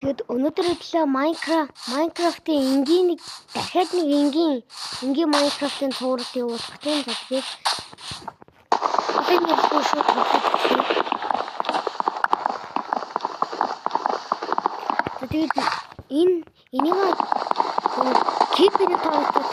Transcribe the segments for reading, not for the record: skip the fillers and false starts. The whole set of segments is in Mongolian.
Тэгэд өнөөдөр хэлээ Майнкрафтын энгийн дахиад нэг энгийн Майнкрафтын цувралт явуулах тийм тэгээд энэ шууд тэгээд энийг киберний тоглох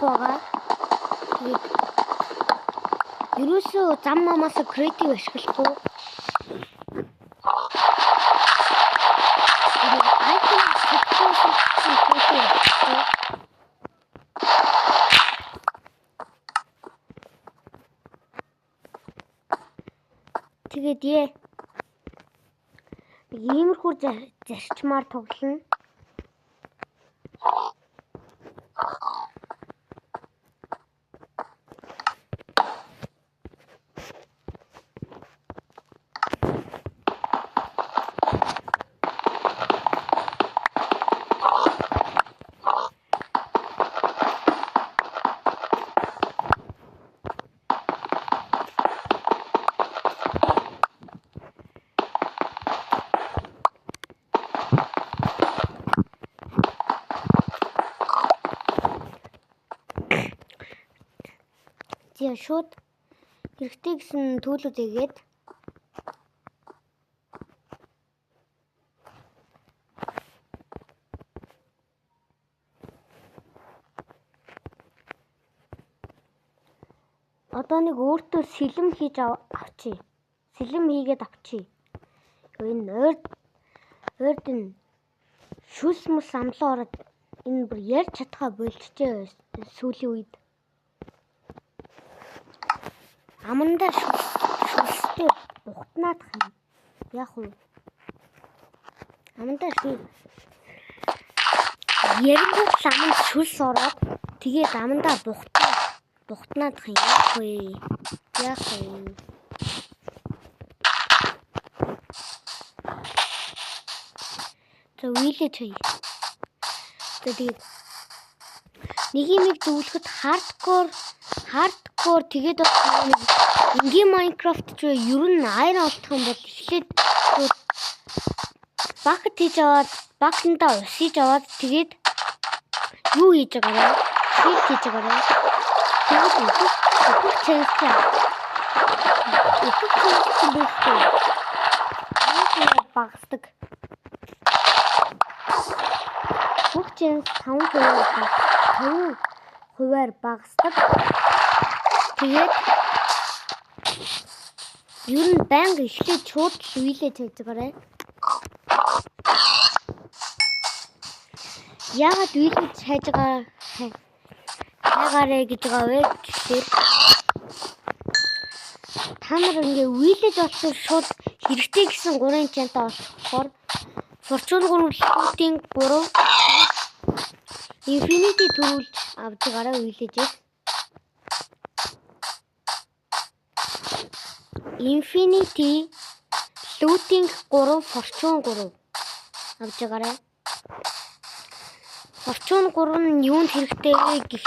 байгаа. Тэгээд ерөөсөө зам мамаас креатив ашиглахгүй. Тэгээд иймэрхүү зарчмаар тоглоно. Тийм шууд хэрэгтэй гэсэн төлөв тэгээд одоо нэг өөртөө сэлэм хийж авчи. Сэлэм хийгээд авчи. Энэ ойрд нь шүс мус амлаа ороод энэ бүр ярьж чадхаа болчихжээ сүүлийн үед. Амандаа шүстэй бухтнаад хань. Яг уу. Амандаа шүс ярингууд аманд шүс ороод тэгээд амандаа бухтнаад хань. Яг уу. Вилэж хий. Тэгээд нэг юм зөвлөхөд хардкор тэгээд энгийн Майнкрафт ч ер нь айрон олдох юм бол эхлээд бакет хийж аваад бакетаа ус хийж аваад тэгээд юу хийж байгаарай? Шилт хийж байгаарай. Тэгээд их чанцаа. Багсдаг. Бүгд 5%-аар багасдаг. Тэгээд ер нь банк эхлээд шууд вилэж хийж байгаарай. Яагаад вилэж хийж байгаарэ гэж байгаа вэ? Тэгэхээр та нар ингээ вилэж олсон шууд хэрэгтэй гэсэн 3 чанта олохоор Fortune 3 лутинг 3 Infinity төрүүлж авч гараа вилэжээс Infinity looting 3 Fortune 3 авч гараа. Fortune 3 нь юунд хэрэгтэй гэх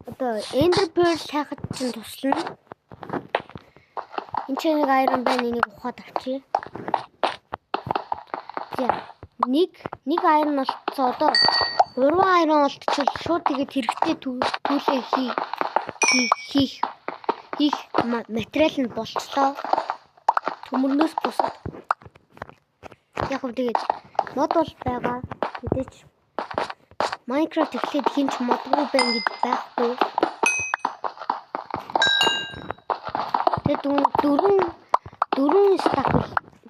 одоо Ender Pearl хайхад чинь туслана. Энд чинь нэг iron байна, энийг ухаад авчи. Нэг iron олцоо одоо 3 iron олтчил шууд тэгээд хэрэгтэй төлөө хийх материал нь болчлоо. Төмөрнөөс бусад. Яг уу тэгээд мод бол байгаа. Мэдээч Minecraft эхлээд хинч модгүй байна гэж байхгүй. Тэгээд 4 стак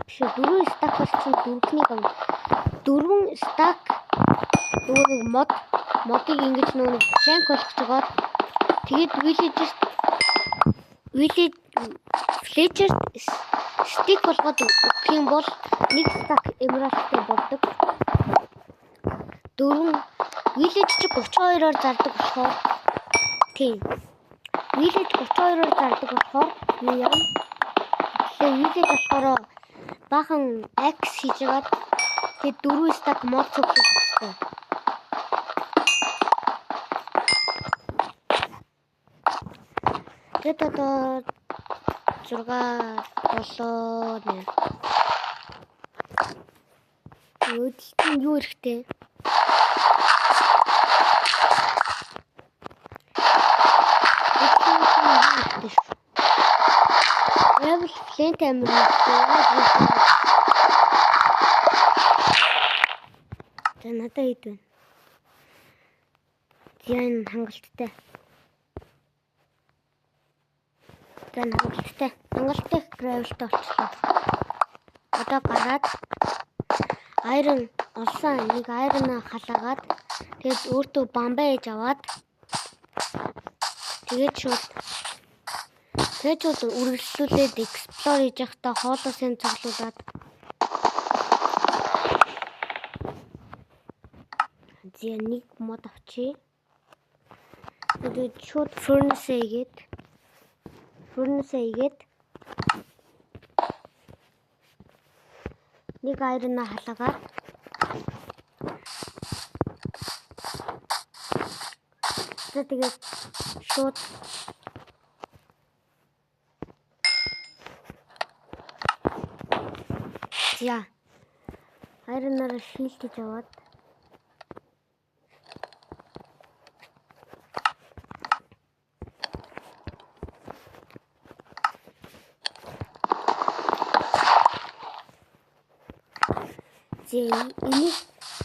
биш 4 стак болсон дөрөвний гол 4 стак нөгөө модыг ингэж нөгөө планк болгож байгаа. Тэгээд Fletcher stick болгоод өгөх юм бол 1 стак emerald-тэй болдог. 4 village чи 32-оор зардаг болохоор тийм. Village 32-оор зардаг болохоор юу яа? Тэгээ village болохоор бахан axe хийж байгаа. Тэгээд 4 стак мод цуглах хэрэгтэй. Тэгээд одоо 6 7 8 Өдөлтөнд юу хэрэгтэй? Level flint амир хэрэгтэй. За надад хэд вэ? Яан хангалттай. Хангалттай гравилтай болчихлоо. Одоо гараад iron олсон нэг iron халаагаад тэгээд өөртөө бамбаа ээж аваад тэгээд шууд үргэлжлүүлээд explore хийж явахдаа хоолойсын цоглуулад зэ нэг мод авчи. Тэгээд шууд furnace хийгээд нэг iron халаагаад тэгээд шууд яа iron-аар shield хийж аваад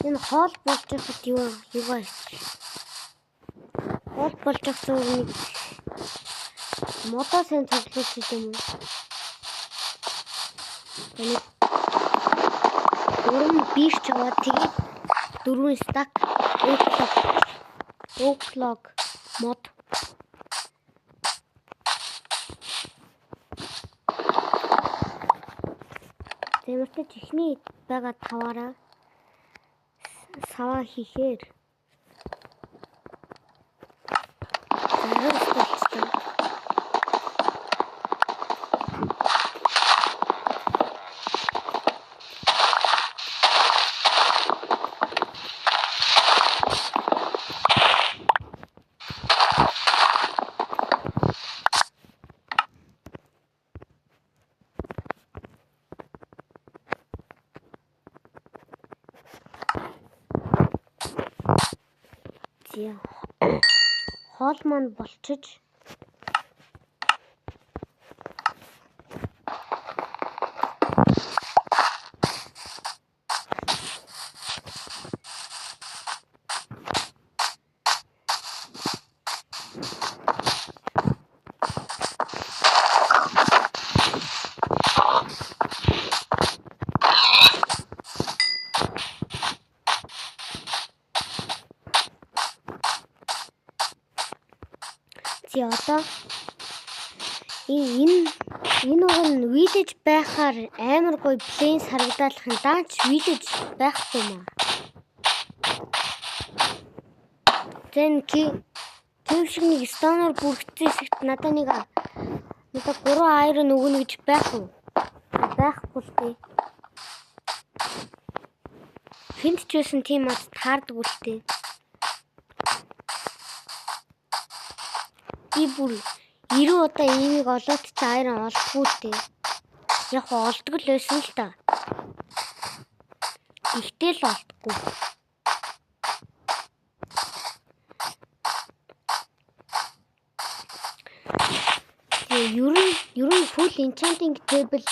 энэ хоол болж байхад юугаа хоол болж байгаа нэг модоо сэн цоглуулж юм уу? Энийг дөрөв бирч аваад тэгээд дөрвөн stack oak log мод Тэгвэл чихний байгаа таваараа саваа хийхээр хоол маань болчиж одоо энэ уг нь village байхаар амар гоё plains харагдалахын даанч village байхгүй маа. Тэв шиг нэг stoner бүрхцээ хэсэгт надад 3 iron өгнө гэж байхгүй л дээ. Хинт ч байсан тийм ад таардаг үлтэй. Би бүр 90 удаа энийг олоод ч iron олдгүй дээ. Яг олддог л байсан л та. Ихтэй л олдгүй. Ер нь full enchanting table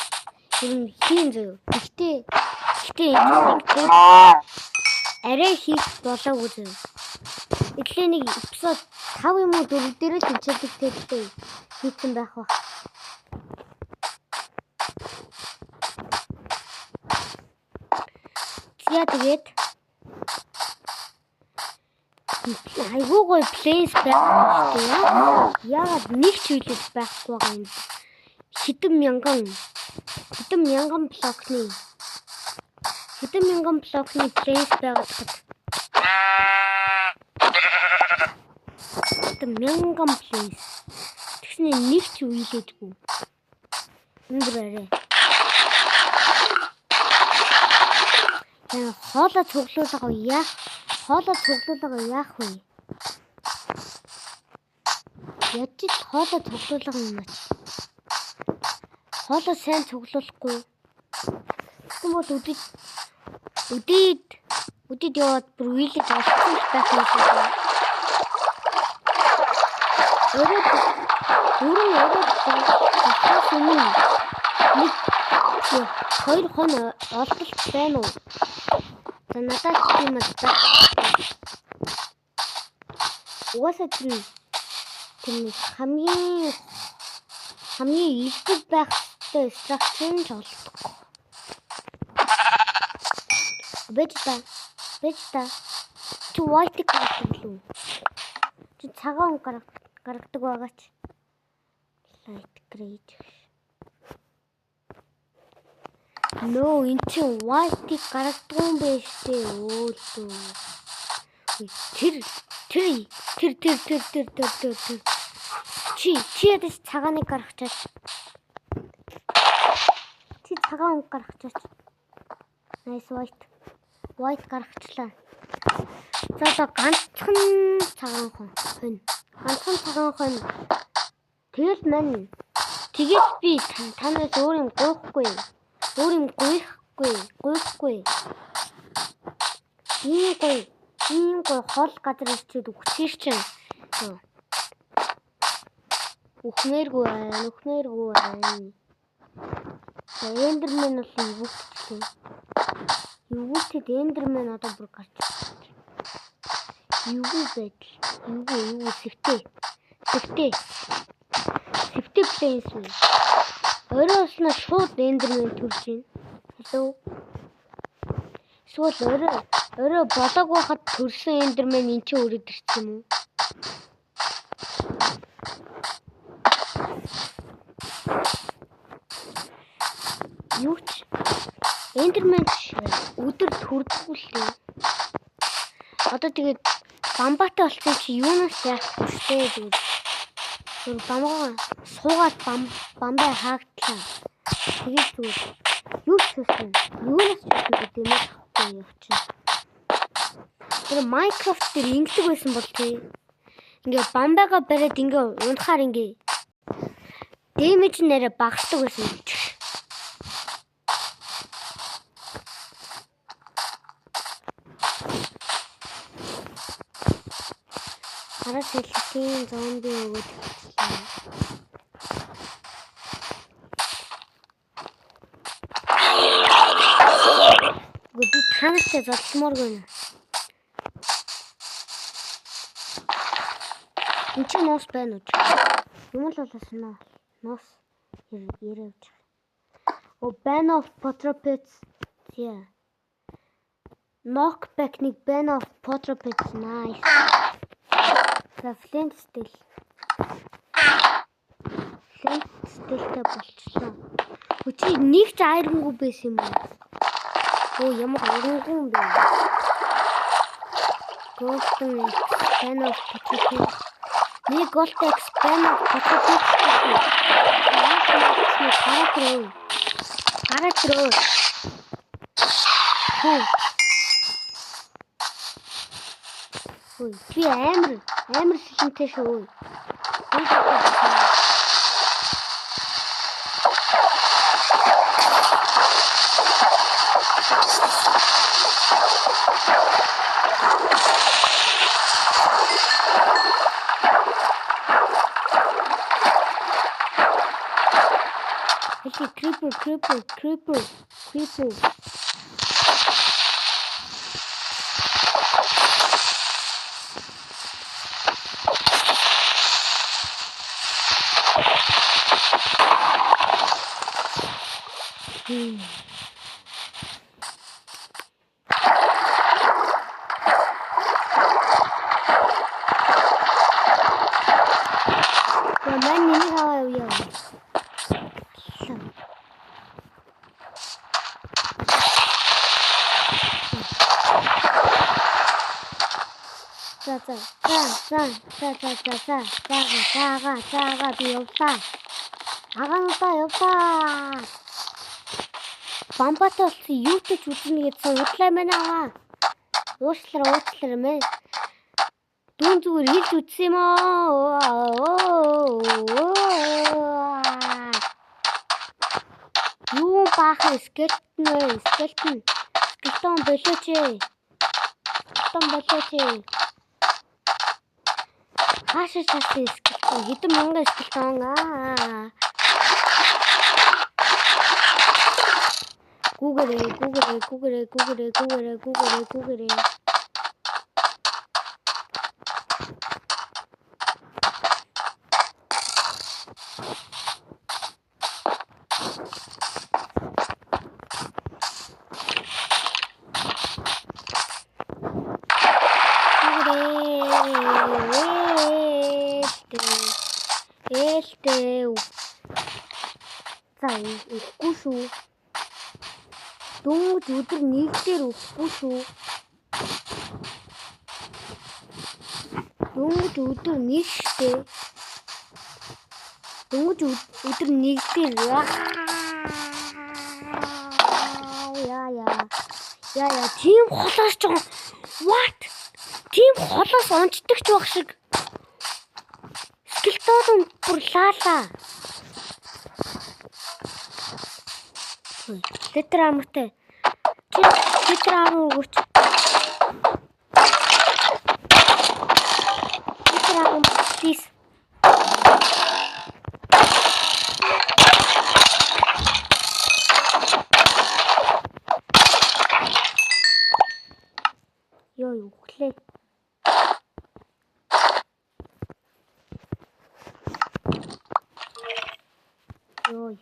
хийн зөө. Гэхдээ enchanting table арай хийх болоогүй зөө. Эдлээ нэг эпизод 5 юм уу 4 дээр л enchanting table хийсэн байх ба. Тэгээд айгүй гоё place байхгүй шүү дээ. Яагаад нэг ч үйлж байхгүй байгаа юм. Хэдэн мянган блокны place байгаад хад. Хэдэн мянган place. Тэгснэ нэг ч үйлжгүй. Үндрээрээ. Хоолой цуглуулга яах вэ? Яаж ч хоолой цуглуулга юм аа. Хоолой сайн цуглуулахгүй. Тэгсэн бол Үдэд яваад бүр вилэж олсон байх юм шиг байна. Ороод өмнө нэг хоёр хон олдолт байна уу? За надад тийм л та. Угаасаа тэр хамгийн илбэг байх ёстой structure нь олдохгүй. Бэжта. Чи white гаргадаг лүү? Чи цагаан гаргадаг байгаач. Light gray. No, энэ чи white гаргадаг юм биш үү? Өөдөө. Тэр. Чи ядаж цагааныг гаргачаач. Чи цагаан гаргачаач. Nice white гаргачлаа. За ганцхан цагаан хон. Тэгэл мань. Тэгэл би танаас өөр юм гуйхгүй. Ийм гой хол газар ирчээд үхчихэр чинь. Үхнээргүй байна. Эндермен бол ивүүлчихлээ. Ивүүлчихэд эндермен одоо бүр гарч ирсэн. Юу сэвтэй плейнс үү. Оройсноо шууд эндермен төрж байна. Hello. Эсвэл орой болоог байхад төрсэн эндермен эн чинь өрөөд ирсэн юм уу? Юу ч эндермен өдөр төрдөггүй л дээ. Одоо тэгээд бамбаатай болсон чи юунаас яах вэ тэгээд бамбаа суугаад бамбаа хаагдлаа. Тэгээд зүгээр юу ч хийсэн. Юунаас ч гэдэг юм болохгүй явчихна. Тэр Minecraft дээр ингэдэг байсан бол тий. Ингээ бамбаага бариад ингээ унахаар ингээ damage нэрэ багасдаг байсан. Хараа сэлтийн зомби өгөөд хэлсэн. Гүди танастай золсмоор гэнэ. Энд чи нос байна уу? Юм л болосноо. Нос яриж. Ban of Potropets. Yeah. Knockback нэг ban of Potropets. Nice. Flint steel. Flintтэй болчихлоо. Өчиг нэг ч айрангуй байсан юм байна. Ямар айрангуй юм бэ? Golden ban of Potropets. Нэг Golden ban of Potropets. Гаратроо. Ой, чи амар шилэнтэй шүү. Creeper. За би явлаа. Агаануудаа явлаа. Бамбаатай болсон юутэй ч үзнэ гэдсэн удлаа мэнэ аваа. Уучлаарай мэ. Дүүн зүгээр хэлж үтсэн юм аа. Юу баахан скелетон Скелтон болооч ээ. Скелтон болооч ээ. Хаашаа часны скелтон хэдэн мянган скелтон Гүүгэрээ. За ихгүй шүү. Дөнгөж өдөр нэгдээр өгөхгүй шүү. Дөнгөж өдөр нэг штэ. Дөнгөж өдөр нэгдээр яа тийм холоос ч what? Тийм холоос онцдог ч баг шиг. Скелтон бүр лаалаа. Литр амартай. Литр ам өгөөч. Литр ам please. Ёо өглөө. Ёо.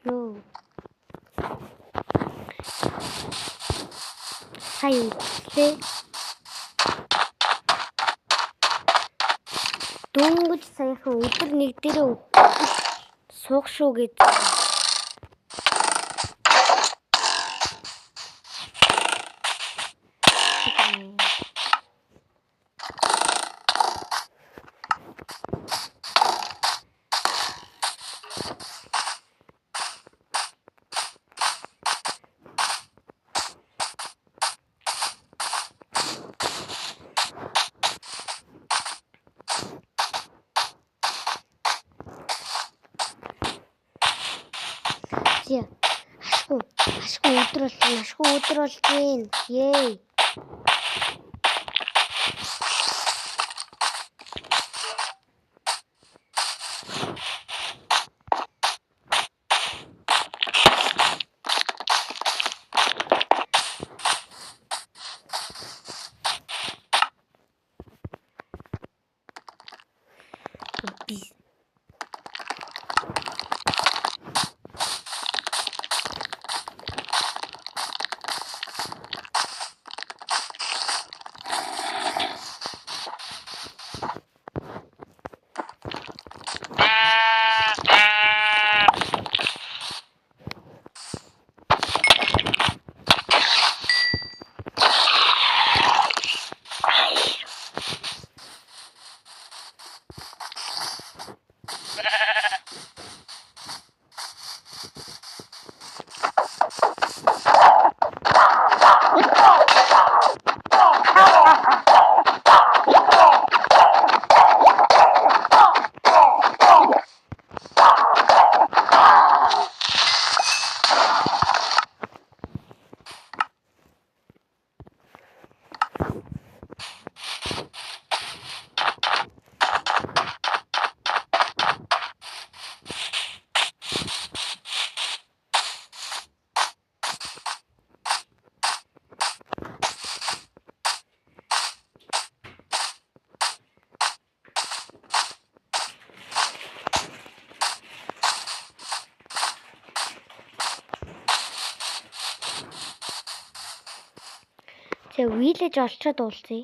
No. Хаяа үхлээ. Дөнгөж саяхан өдөр нэг дээрээ суух шүү гэж. Ашгүй өдөр болгоно. Yay. Тэгээ village олчоод уулзъя.